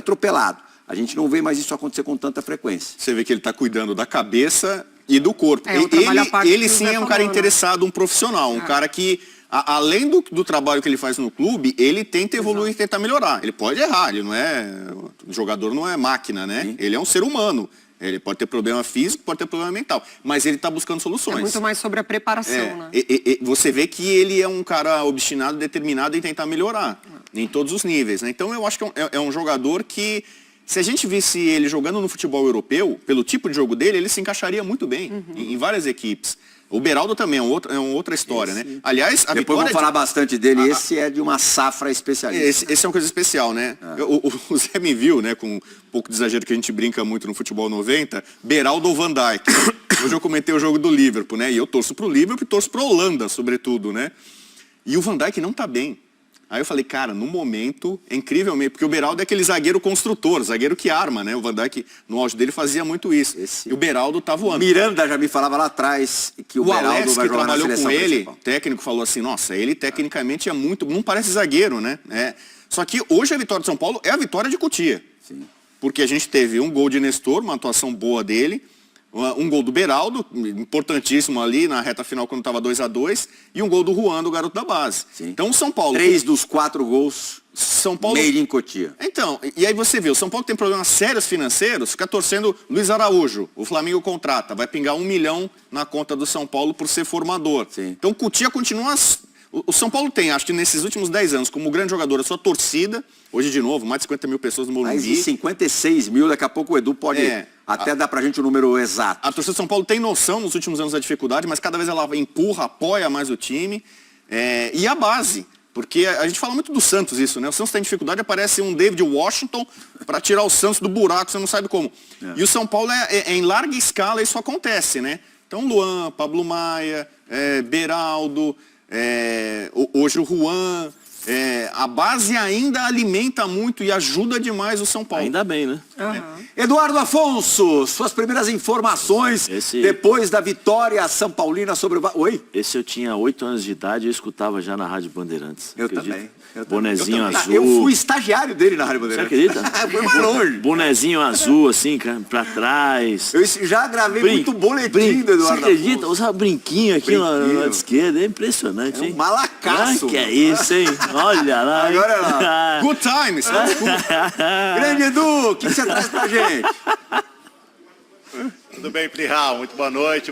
atropelado. A gente não vê mais isso acontecer com tanta frequência. Você vê que ele está cuidando da cabeça e do corpo. Ele sim é um cara interessado, um profissional, um cara que, além do trabalho que ele faz no clube, ele tenta evoluir e tentar melhorar. Ele pode errar, ele não é... O jogador não é máquina, né? Sim. Ele é um ser humano. Ele pode ter problema físico, pode ter problema mental, mas ele está buscando soluções. É muito mais sobre a preparação, né? Você vê que ele é um cara obstinado, determinado em tentar melhorar, em todos os níveis, né? Então eu acho que é um jogador que, se a gente visse ele jogando no futebol europeu, pelo tipo de jogo dele, ele se encaixaria muito bem em várias equipes. O Beraldo também é uma outra história, né? Aliás, a depois vamos falar bastante dele. Esse é de uma safra especialista. Esse é uma coisa especial, né? O Zé me viu, né? Com um pouco de exagero que a gente brinca muito no futebol 90, Beraldo ou Van Dijk. Hoje eu comentei o jogo do Liverpool, né? E eu torço pro Liverpool e torço pro Holanda, sobretudo, né? E o Van Dijk não tá bem. Aí eu falei, cara, no momento, é incrivelmente, porque o Beraldo é aquele zagueiro construtor, zagueiro que arma, né? O Van Dijk, no auge dele, fazia muito isso. E o Beraldo tá voando. Miranda já me falava lá atrás que o Beraldo Alex, vai jogar na seleção que trabalhou com ele, principal. o técnico falou assim, nossa, ele tecnicamente é muito, não parece zagueiro, né? Só que hoje a vitória de São Paulo é a vitória de Cotia. Sim. Porque a gente teve um gol de Nestor, uma atuação boa dele, um gol do Beraldo, importantíssimo ali na reta final quando estava 2-2, e um gol do Juan, do garoto da base. Sim. Então o São Paulo... 3 dos 4 gols, São Paulo... made in Cotia. Então, e aí você vê, o São Paulo tem problemas sérios financeiros, fica torcendo Luiz Araújo, o Flamengo contrata, vai pingar 1 milhão na conta do São Paulo por ser formador. Sim. Então Cotia continua... O São Paulo tem, acho que nesses últimos 10 anos, como grande jogador, a sua torcida, hoje de novo, mais de 50 mil pessoas no Morumbi. Mais de 56 mil, daqui a pouco o Edu pode até dar pra gente o número exato. A torcida do São Paulo tem noção nos últimos anos da dificuldade, mas cada vez ela empurra, apoia mais o time. E a base, porque a gente fala muito do Santos isso, né? O Santos tem dificuldade, aparece um David Washington para tirar o Santos do buraco, você não sabe como. E o São Paulo em larga escala isso acontece, né? Então Luan, Pablo Maia, Beraldo... hoje o Juan, a base ainda alimenta muito e ajuda demais o São Paulo. Ainda bem, né? Eduardo Afonso, suas primeiras informações depois da vitória São Paulina sobre o... Oi? Esse eu tinha 8 anos de idade e eu escutava já na Rádio Bandeirantes. Eu também. Bonezinho azul. Eu fui estagiário dele na Rádio Bandeirantes. Você acredita? Foi mais longe. Bonezinho azul, assim, pra trás. Eu já gravei muito boletim do Eduardo Você acredita? Afonso. Usava brinquinho aqui na lado esquerda. É impressionante, hein? Um malacaço. Que é isso, hein? Olha lá. Agora lá. Good times. Grande Edu, o que você traz pra gente? Tudo bem, Plihal? Muito boa noite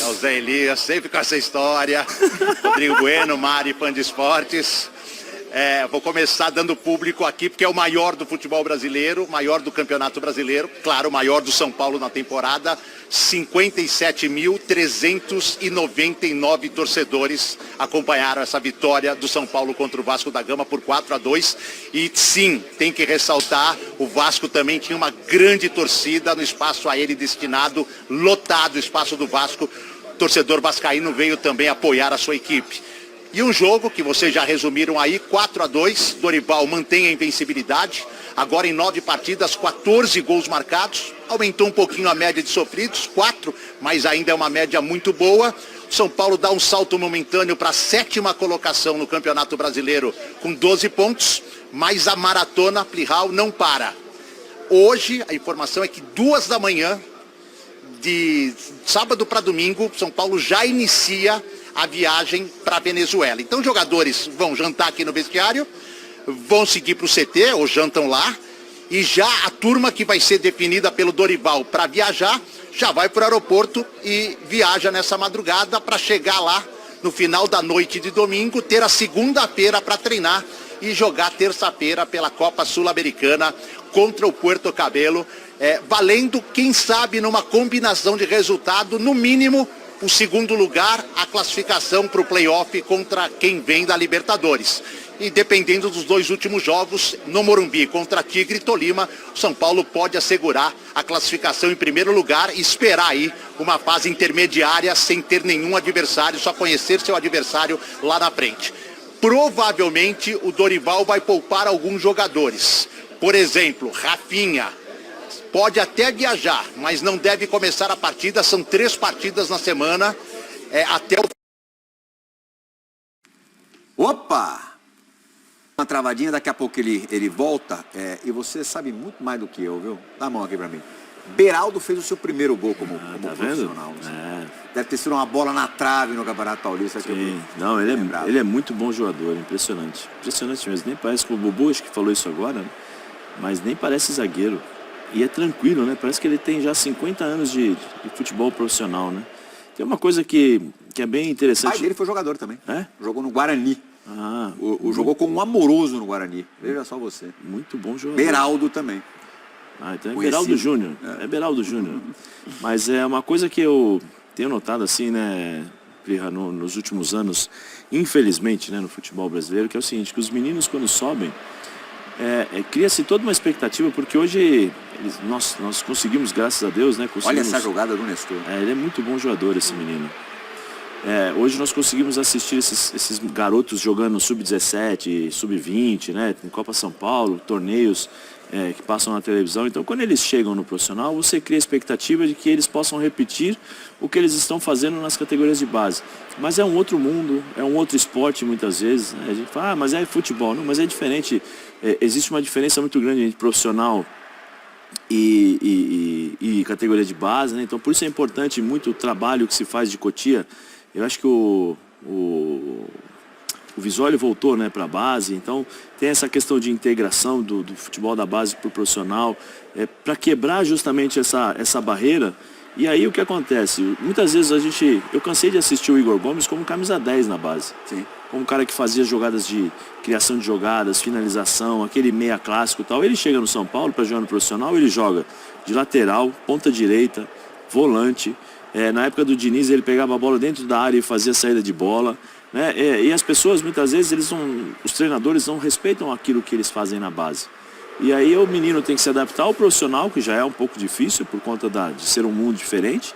ao Zé Elias, sempre com essa história. Rodrigo Bueno, Mari, fã de esportes. Vou começar dando público aqui, porque é o maior do futebol brasileiro, maior do campeonato brasileiro, claro, o maior do São Paulo na temporada. 57.399 torcedores acompanharam essa vitória do São Paulo contra o Vasco da Gama por 4-2. E sim, tem que ressaltar, o Vasco também tinha uma grande torcida no espaço a ele destinado, lotado o espaço do Vasco. O torcedor vascaíno veio também apoiar a sua equipe. E um jogo que vocês já resumiram aí, 4-2, Dorival mantém a invencibilidade, agora em 9 partidas, 14 gols marcados, aumentou um pouquinho a média de sofridos, 4, mas ainda é uma média muito boa. São Paulo dá um salto momentâneo para a 7ª colocação no Campeonato Brasileiro com 12 pontos, mas a maratona Plihal não para. Hoje, a informação é que 2 da manhã, de sábado para domingo, São Paulo já inicia a viagem para a Venezuela. Então os jogadores vão jantar aqui no vestiário, vão seguir para o CT, ou jantam lá, e já a turma que vai ser definida pelo Dorival para viajar, já vai para o aeroporto e viaja nessa madrugada para chegar lá no final da noite de domingo, ter a segunda-feira para treinar e jogar terça-feira pela Copa Sul-Americana contra o Puerto Cabello, valendo, quem sabe, numa combinação de resultado, no mínimo, o segundo lugar, a classificação para o play-off contra quem vem da Libertadores. E dependendo dos 2 últimos jogos, no Morumbi contra Tigre e Tolima, o São Paulo pode assegurar a classificação em primeiro lugar e esperar aí uma fase intermediária sem ter nenhum adversário, só conhecer seu adversário lá na frente. Provavelmente o Dorival vai poupar alguns jogadores. Por exemplo, Rafinha. Pode até viajar, mas não deve começar a partida. São 3 partidas na semana, até o... Opa! uma travadinha, daqui a pouco ele volta. E você sabe muito mais do que eu, viu? Dá a mão aqui pra mim. Beraldo fez o seu primeiro gol como tá profissional. vendo? Deve ter sido uma bola na trave no Campeonato Paulista. Sim. Não, ele é muito bom jogador, impressionante. Impressionante mesmo. Nem parece que o Bubu, acho que falou isso agora, né? Mas nem parece zagueiro. E é tranquilo, né? Parece que ele tem já 50 anos de futebol profissional, né? Tem uma coisa que é bem interessante. O pai dele foi jogador também. É? Jogou no Guarani. Ah, Jogou como um amoroso no Guarani. Veja só você. muito bom jogador. Beraldo também. Ah, então é Conhecido. Beraldo Júnior. É Beraldo Júnior. Mas é uma coisa que eu tenho notado assim, né, Pirra, nos últimos anos, infelizmente, né, no futebol brasileiro, que é o seguinte, que os meninos quando sobem, cria-se toda uma expectativa, porque hoje nós conseguimos, graças a Deus, né? Olha essa jogada do Nestor. Ele é muito bom jogador, esse menino. Hoje nós conseguimos assistir esses garotos jogando sub-17, sub-20, né? Em Copa São Paulo, torneios que passam na televisão. Então, quando eles chegam no profissional, você cria a expectativa de que eles possam repetir o que eles estão fazendo nas categorias de base. Mas é um outro mundo, é um outro esporte muitas vezes. Né? A gente fala, mas é futebol. Não, mas é diferente. Existe uma diferença muito grande entre profissional e categoria de base. Né? Então, por isso é importante muito o trabalho que se faz de Cotia. Eu acho que o Visoli voltou, né, para a base, então tem essa questão de integração do futebol da base para o profissional, para quebrar justamente essa barreira. E aí o que acontece? Muitas vezes eu cansei de assistir o Igor Gomes como camisa 10 na base. Sim. Como um cara que fazia jogadas de criação de jogadas, finalização, aquele meia clássico e tal. Ele chega no São Paulo para jogar no profissional, ele joga de lateral, ponta direita, volante. Na época do Diniz ele pegava a bola dentro da área e fazia saída de bola. Né? E as pessoas muitas vezes, os treinadores não respeitam aquilo que eles fazem na base. E aí o menino tem que se adaptar ao profissional, que já é um pouco difícil por conta de ser um mundo diferente,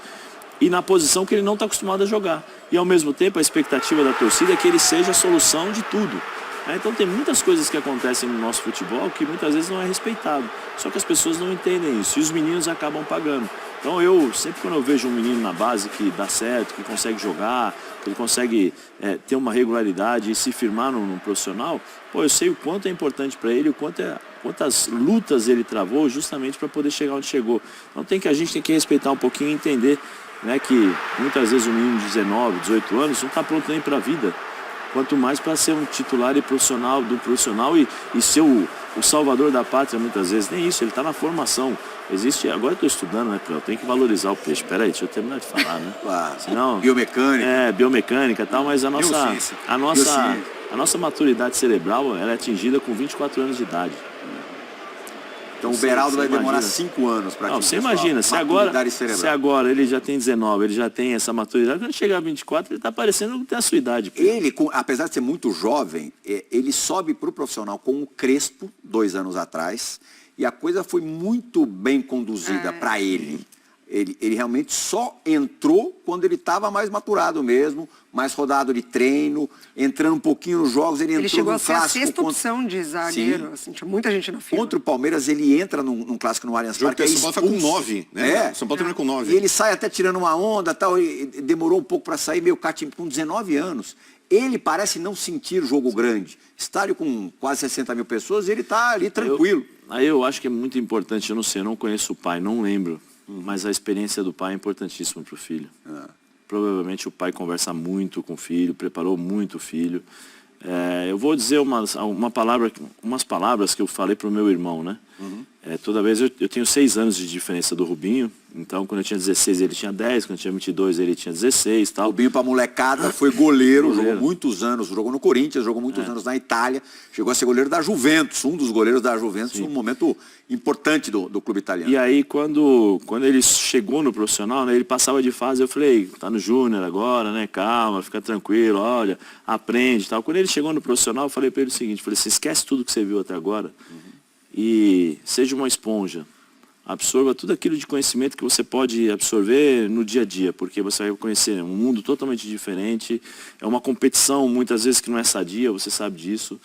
e na posição que ele não está acostumado a jogar. E ao mesmo tempo a expectativa da torcida é que ele seja a solução de tudo. Então tem muitas coisas que acontecem no nosso futebol que muitas vezes não é respeitado. Só que as pessoas não entendem isso e os meninos acabam pagando. Então sempre quando eu vejo um menino na base que dá certo, que consegue jogar, que ele consegue ter uma regularidade e se firmar no profissional, eu sei o quanto é importante para ele, quantas lutas ele travou justamente para poder chegar onde chegou. Então a gente tem que respeitar um pouquinho e entender, né, que muitas vezes um menino de 19, 18 anos não está pronto nem para a vida. Quanto mais para ser um titular e profissional do profissional e ser o salvador da pátria muitas vezes. Nem isso, ele está na formação. Agora eu estou estudando, né, eu tenho que valorizar o peixe. Espera aí, deixa eu terminar de falar, né? Claro. Senão, biomecânica. Biomecânica e tal, mas a nossa maturidade cerebral ela é atingida com 24 anos de idade. Então o Beraldo vai demorar 5 anos para atingir. Você imagina, se agora ele já tem 19, ele já tem essa maturidade, quando chegar a 24, ele está parecendo que tem a sua idade. Ele, apesar de ser muito jovem, ele sobe para o profissional com o Crespo, 2 anos atrás, e a coisa foi muito bem conduzida para ele. Ele realmente só entrou quando ele estava mais maturado mesmo, mais rodado de treino, entrando um pouquinho nos jogos. Ele entrou chegou no a ser a sexta opção de zagueiro, assim, tinha muita gente na fila. Contra o Palmeiras, ele entra num clássico no Allianz Parque. O São Paulo tá com 9, né? São Paulo termina com 9. E ele sai até tirando uma onda, tal, e demorou um pouco para sair, meio catimbo, com 19 anos. Ele parece não sentir jogo grande. Estádio com quase 60 mil pessoas, ele está ali tranquilo. Eu acho que é muito importante, eu não sei, eu não conheço o pai, não lembro. Mas a experiência do pai é importantíssima para o filho. Provavelmente o pai conversa muito com o filho, preparou muito o filho. Eu vou dizer umas palavras que eu falei para o meu irmão, né? Toda vez eu tenho 6 anos de diferença do Rubinho, então quando eu tinha 16 ele tinha 10, quando eu tinha 22 ele tinha 16 tal. Rubinho para molecada foi goleiro, jogou muitos anos, jogou no Corinthians, jogou muitos anos na Itália, chegou a ser goleiro da Juventus, um dos goleiros da Juventus, num momento importante do clube italiano. E aí quando ele chegou no profissional, né, ele passava de fase, eu falei, tá no Júnior agora, né, calma, fica tranquilo, olha, aprende tal. Quando ele chegou no profissional, eu falei para ele o seguinte, você esquece tudo que você viu até agora e seja uma esponja. Absorva tudo aquilo de conhecimento que você pode absorver no dia a dia, porque você vai conhecer um mundo totalmente diferente, é uma competição muitas vezes que não é sadia, você sabe disso.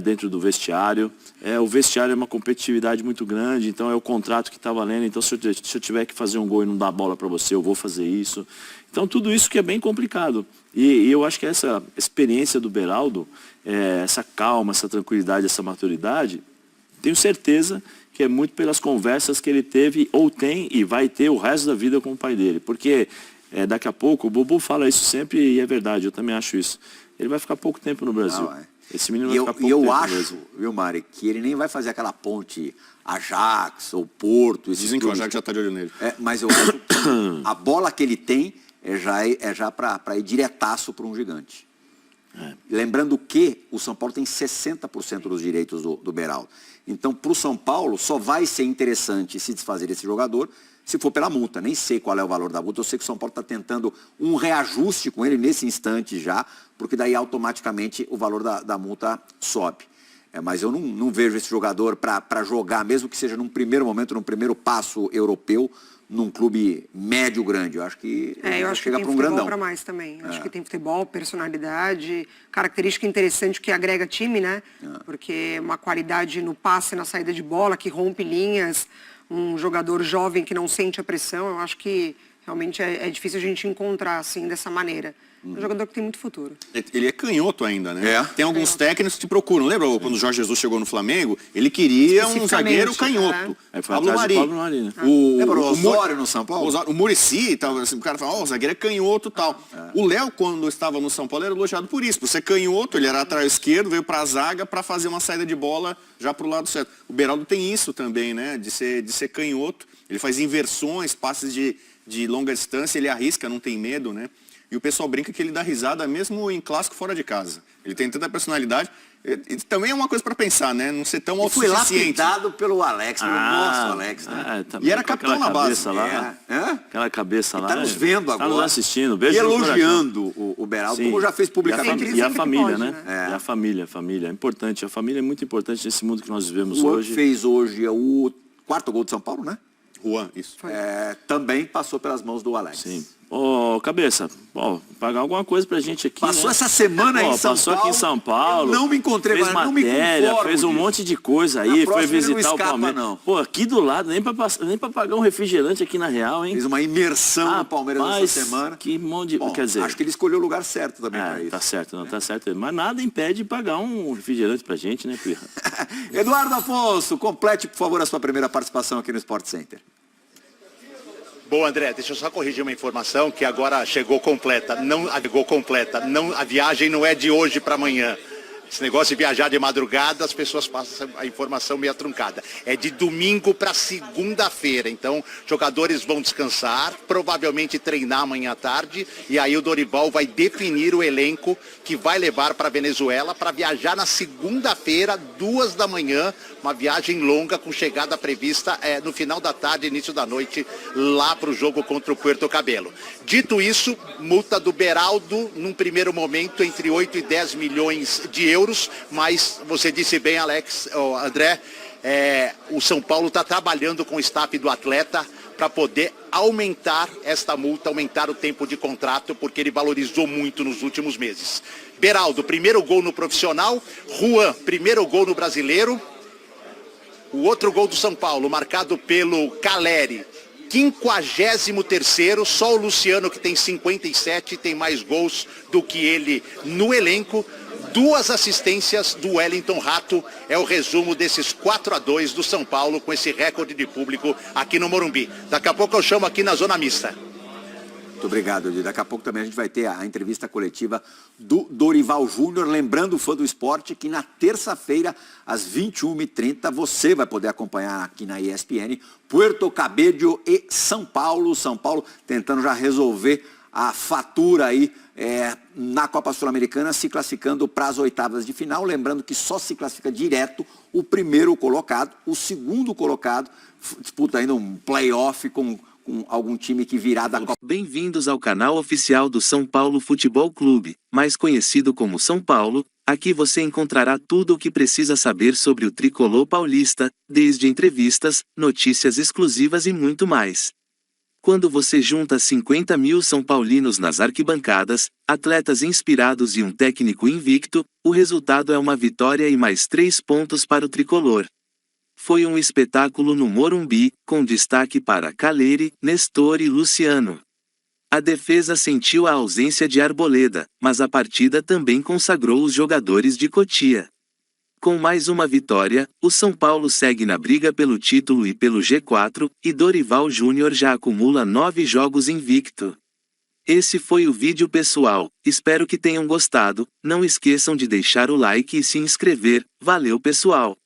dentro do vestiário. O vestiário é uma competitividade muito grande, então é o contrato que está valendo. Então, se eu tiver que fazer um gol e não dar a bola para você, eu vou fazer isso. Então, tudo isso que é bem complicado. E eu acho que essa experiência do Beraldo, essa calma, essa tranquilidade, essa maturidade, tenho certeza que é muito pelas conversas que ele teve, ou tem, e vai ter o resto da vida com o pai dele. Porque daqui a pouco, o Bubu fala isso sempre e é verdade, eu também acho isso. Ele vai ficar pouco tempo no Brasil. Esse menino vai ficar pouco tempo no Brasil. E eu acho, viu, Mari, que ele nem vai fazer aquela ponte Ajax ou Porto. Dizem que o Ajax já está de olho nele. Mas eu acho que a bola que ele tem é já para ir diretaço para um gigante. Lembrando que o São Paulo tem 60% dos direitos do Beraldo. Então, para o São Paulo, só vai ser interessante se desfazer desse jogador se for pela multa. Nem sei qual é o valor da multa. Eu sei que o São Paulo está tentando um reajuste com ele nesse instante já, porque daí automaticamente o valor da multa sobe. Mas eu não vejo esse jogador para jogar, mesmo que seja num primeiro momento, num primeiro passo europeu, num clube médio grande. Eu acho que chega para um grandão. Para mais também. Acho que tem futebol, personalidade, característica interessante que agrega time, né? Porque uma qualidade no passe, na saída de bola, que rompe linhas, um jogador jovem que não sente a pressão, eu acho que realmente é difícil a gente encontrar assim, dessa maneira. É um jogador que tem muito futuro. Ele é canhoto ainda, né? Tem alguns técnicos que te procuram. Lembra quando o Jorge Jesus chegou no Flamengo? Ele queria um zagueiro canhoto. Pablo Mari. Lembra o Osório no São Paulo? O Muricy, assim, o cara fala, o zagueiro é canhoto e tal. O Léo, quando estava no São Paulo, era elogiado por isso. Por ser canhoto, ele era atrás esquerdo, veio para a zaga para fazer uma saída de bola já para o lado certo. O Beraldo tem isso também, né? De ser canhoto. Ele faz inversões, passes de longa distância, ele arrisca, não tem medo, né? E o pessoal brinca que ele dá risada mesmo em clássico fora de casa. Ele tem tanta personalidade. E também é uma coisa para pensar, né? Não ser tão autossuficiente. Foi lapidado pelo Alex, pelo nosso Alex, né? E era capitão na base. Aquela cabeça lá. Está nos vendo agora. Está nos assistindo. Beijo e elogiando o Beraldo, como já fez publicamente. E a família, né? E a família. É importante. A família é muito importante nesse mundo que nós vivemos hoje. Fez hoje o 4º gol de São Paulo, né? Juan, isso. Também passou pelas mãos do Alex. Sim. Cabeça, pagar alguma coisa pra gente aqui, Passou né? essa semana em São Paulo. Passou aqui em São Paulo. Eu não me encontrei, fez não matéria, me fez um monte de coisa aí, foi visitar o Palmeiras. Não. Aqui do lado, nem pra pagar um refrigerante aqui na Real, hein? Fez uma imersão no Palmeiras essa semana. Que monte de... Quer dizer... Acho que ele escolheu o lugar certo também pra isso. Tá certo, tá certo. Mas nada impede de pagar um refrigerante pra gente, né, Pirra? Eduardo Afonso, complete, por favor, a sua primeira participação aqui no Sport Center. Bom, André, deixa eu só corrigir uma informação que agora chegou completa. A viagem não é de hoje para amanhã. Esse negócio de viajar de madrugada, as pessoas passam a informação meio truncada. É de domingo para segunda-feira. Então, jogadores vão descansar, provavelmente treinar amanhã à tarde. E aí o Dorival vai definir o elenco que vai levar para a Venezuela para viajar na segunda-feira, 2 da manhã. Uma viagem longa com chegada prevista no final da tarde, início da noite, lá para o jogo contra o Puerto Cabello. Dito isso, multa do Beraldo, num primeiro momento, entre 8 e 10 milhões de euros, mas você disse bem, André, o São Paulo está trabalhando com o staff do atleta para poder aumentar esta multa, aumentar o tempo de contrato, porque ele valorizou muito nos últimos meses. Beraldo, primeiro gol no profissional. Juan, primeiro gol no brasileiro. O outro gol do São Paulo, marcado pelo Caleri, 53º, só o Luciano que tem 57, tem mais gols do que ele no elenco. 2 assistências do Wellington Rato, é o resumo desses 4-2 do São Paulo com esse recorde de público aqui no Morumbi. Daqui a pouco eu chamo aqui na Zona Mista. Muito obrigado, Edi. Daqui a pouco também a gente vai ter a entrevista coletiva do Dorival Júnior. Lembrando o fã do esporte que na terça-feira, às 21h30, você vai poder acompanhar aqui na ESPN Puerto Cabello e São Paulo. São Paulo tentando já resolver a fatura aí na Copa Sul-Americana, se classificando para as oitavas de final. Lembrando que só se classifica direto o primeiro colocado. O segundo colocado disputa ainda um play-off com algum time que virá da Copa. Bem-vindos ao canal oficial do São Paulo Futebol Clube, mais conhecido como São Paulo. Aqui você encontrará tudo o que precisa saber sobre o tricolor paulista, desde entrevistas, notícias exclusivas e muito mais. Quando você junta 50 mil São Paulinos nas arquibancadas, atletas inspirados e um técnico invicto, o resultado é uma vitória e mais 3 pontos para o tricolor. Foi um espetáculo no Morumbi, com destaque para Caleri, Nestor e Luciano. A defesa sentiu a ausência de Arboleda, mas a partida também consagrou os jogadores de Cotia. Com mais uma vitória, o São Paulo segue na briga pelo título e pelo G4, e Dorival Júnior já acumula 9 jogos invicto. Esse foi o vídeo pessoal, espero que tenham gostado, não esqueçam de deixar o like e se inscrever, valeu pessoal!